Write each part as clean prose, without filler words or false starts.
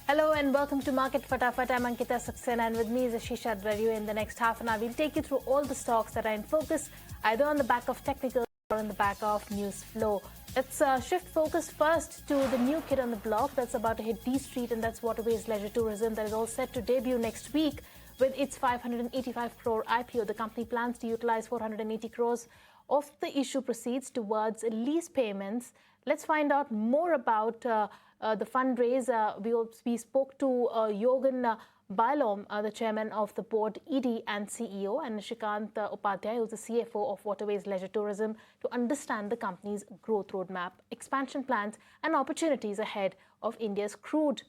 Hello and welcome to Market Fatafat. I'm Ankita Saxena and with me is Ashisha Dwaryu. In the next half an hour, we'll take you through all the stocks that are in focus, either on the back of technical or on the back of news flow. Let's shift focus first to the new kid on the block that's about to hit D Street, and that's Waterways Leisure Tourism that is all set to debut next week with its 585 crore IPO. The company plans to utilize 480 crores of the issue proceeds towards lease payments. Let's find out more about the fundraise. We spoke to Yogen, the chairman of the board, ED and CEO, and Srikanth Upadhyay, who's the CFO of Waterways Leisure Tourism, to understand the company's growth roadmap, expansion plans, and opportunities ahead of India's cruise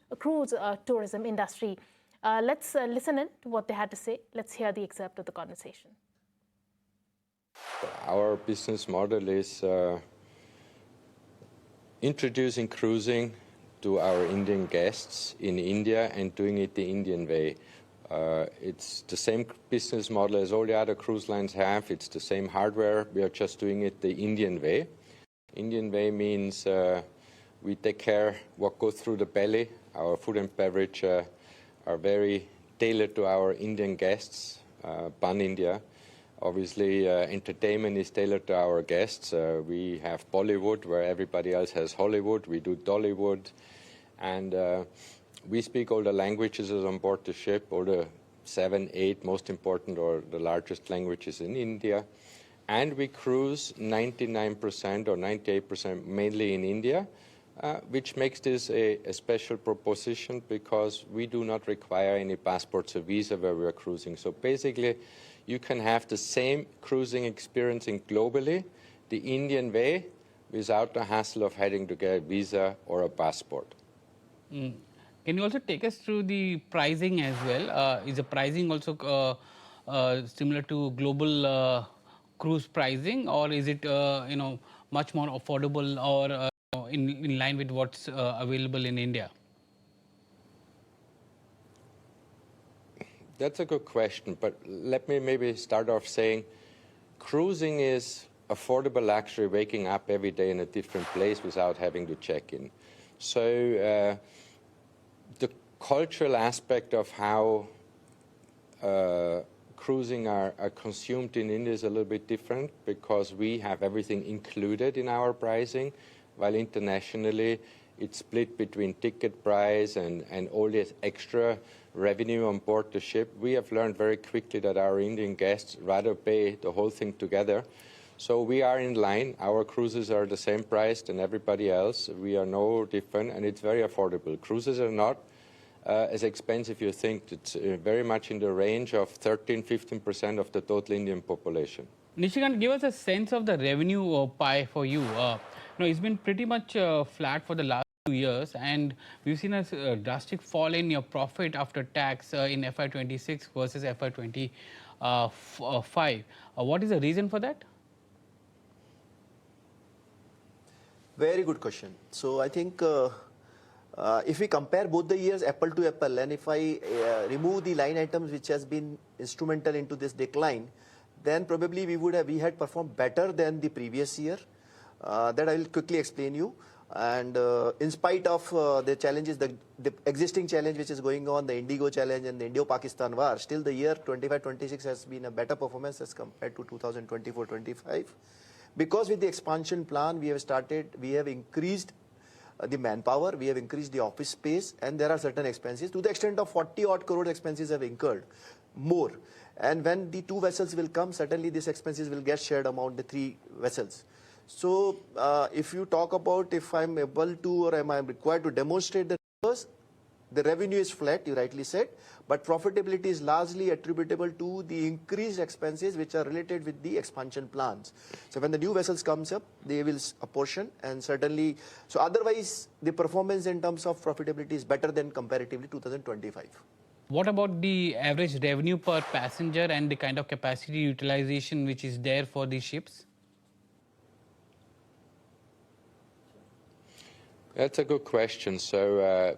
tourism industry. Let's listen in to what they had to say. Let's hear the excerpt of the conversation. Our business model is introducing cruising to our Indian guests in India and doing it the Indian way. It's the same business model as all the other cruise lines have. It's the same hardware. We are just doing it the Indian way. Indian way means we take care what goes through the belly. Our food and beverage are very tailored to our Indian guests, Pan India. Obviously, entertainment is tailored to our guests. We have Bollywood, where everybody else has Hollywood. We do Dollywood. And we speak all the languages on board the ship, all the 7, 8 most important or the largest languages in India. And we cruise 99% or 98% mainly in India, which makes this a special proposition because we do not require any passports or visa where we are cruising. So basically, you can have the same cruising experience globally, the Indian way, without the hassle of having to get a visa or a passport. Can you also take us through the pricing as well? Is the pricing also similar to global cruise pricing, or is it much more affordable or in line with what's available in India? That's a good question, but let me maybe start off saying cruising is affordable luxury, waking up every day in a different place without having to check in. So the cultural aspect of how cruising are consumed in India is a little bit different because we have everything included in our pricing, while internationally it's split between ticket price and all this extra revenue on board the ship. We have learned very quickly that our Indian guests rather pay the whole thing together. So we are in line. Our cruises are the same price than everybody else. We are no different, and it's very affordable. Cruises are not as expensive you think. It's very much in the range of 13–15% of the total Indian population. Nishikant, give us a sense of the revenue pie for you. It's been pretty much flat for the last 2 years, and we've seen a drastic fall in your profit after tax in FY26 versus FY25. What is the reason for that? Very good question. So I think if we compare both the years apple to apple, and if I remove the line items which has been instrumental into this decline, then probably we had performed better than the previous year. That I will quickly explain you. And in spite of the challenges, the existing challenge which is going on, the Indigo challenge and the Indo-Pakistan war, still the year 25-26 has been a better performance as compared to 2024-25. Because with the expansion plan we have increased the manpower, we have increased the office space, and there are certain expenses to the extent of 40-odd crore expenses have incurred more. And when the 2 vessels will come, certainly these expenses will get shared among the 3 vessels. So if you talk about if I'm able to or am I required to demonstrate the numbers, the revenue is flat, you rightly said, but profitability is largely attributable to the increased expenses which are related with the expansion plans. So when the new vessels comes up, they will apportion, and certainly, so otherwise the performance in terms of profitability is better than comparatively 2025. What about the average revenue per passenger and the kind of capacity utilization which is there for these ships? That's a good question. So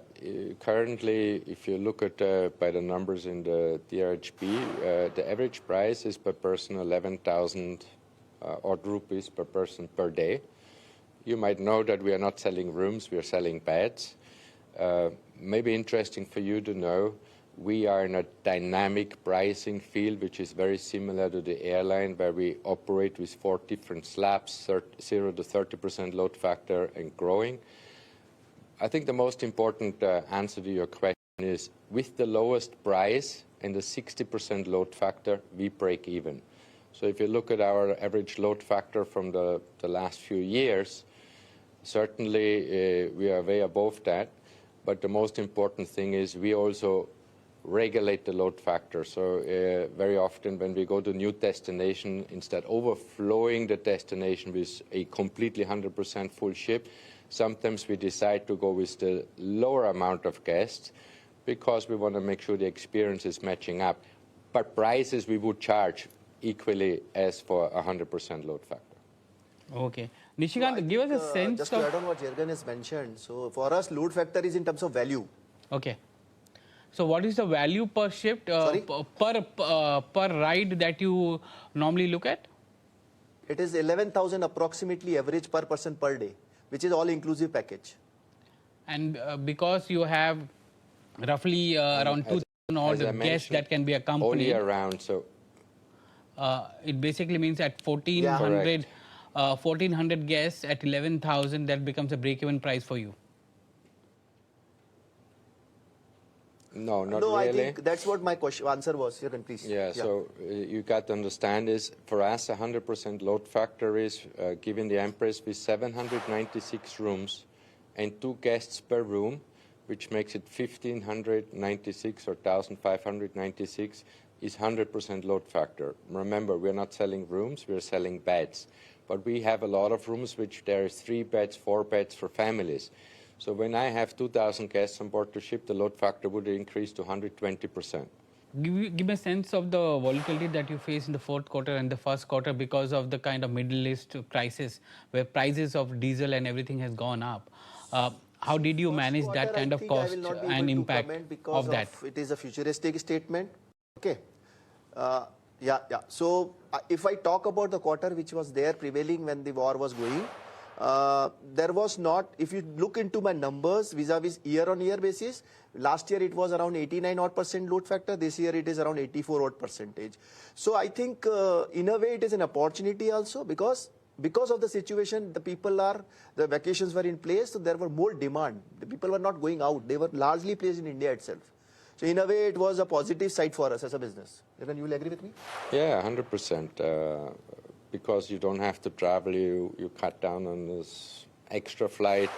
currently, if you look at by the numbers in the DRHP, the average price is per person 11,000 odd rupees per person per day. You might know that we are not selling rooms, we are selling beds. Maybe interesting for you to know, we are in a dynamic pricing field, which is very similar to the airline, where we operate with 4 different slabs, 0 to 30% load factor and growing. I think the most important answer to your question is, with the lowest price and the 60% load factor, we break even. So if you look at our average load factor from the last few years, certainly we are way above that. But the most important thing is we also regulate the load factor. So very often when we go to a new destination, instead overflowing the destination with a completely 100% full ship, sometimes we decide to go with the lower amount of guests because we want to make sure the experience is matching up. But prices we would charge equally as for 100% load factor. Okay. Nishikant, give us a sense just to add on what Yogen has mentioned. So for us, load factor is in terms of value. Okay. So what is the value per ship, per ride that you normally look at? It is 11,000 approximately average per person per day, which is all-inclusive package. And because you have roughly around 2,000 odd guests that can be accompanied. Only around, so. It basically means at 1,400, 1,400 guests at 11,000, that becomes a break-even price for you. No, not no, really. I think that's what my answer was. You can please. Yeah, so you got to understand is, for us, 100% load factor is given the Empress with 796 rooms and 2 guests per room, which makes it 1,596 or 1,596 is 100% load factor. Remember, we're not selling rooms, we're selling beds. But we have a lot of rooms which there is 3 beds, 4 beds for families. So when I have 2,000 guests on board the ship, the load factor would increase to 120%. Give me a sense of the volatility that you face in the 4th quarter and the 1st quarter because of the kind of Middle East crisis, where prices of diesel and everything has gone up. How did you manage that kind of cost and impact of that? It is a futuristic statement. Okay. So if I talk about the quarter which was there prevailing when the war was going, there was not, if you look into my numbers vis-a-vis year-on-year basis, last year it was around 89% load factor, this year it is around 84%. So I think in a way it is an opportunity also, because of the situation, the vacations were in place, so there were more demand. The people were not going out, they were largely placed in India itself. So in a way it was a positive side for us as a business. Yogen, you will agree with me? Yeah, 100%. Because you don't have to travel, you cut down on this extra flight,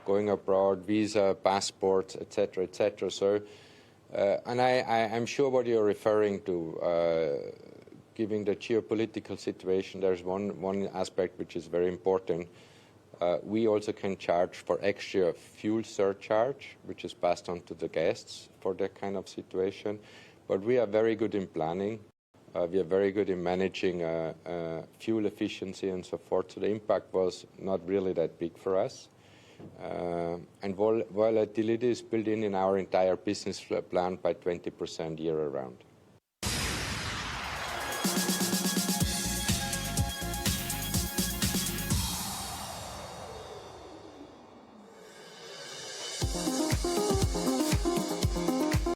going abroad, visa, passports, etc., etc. So, and I'm sure what you're referring to, given the geopolitical situation, there's one aspect which is very important. We also can charge for extra fuel surcharge, which is passed on to the guests for that kind of situation. But we are very good in planning. We are very good in managing fuel efficiency and so forth. So the impact was not really that big for us. And volatility is built in our entire business plan by 20% year around.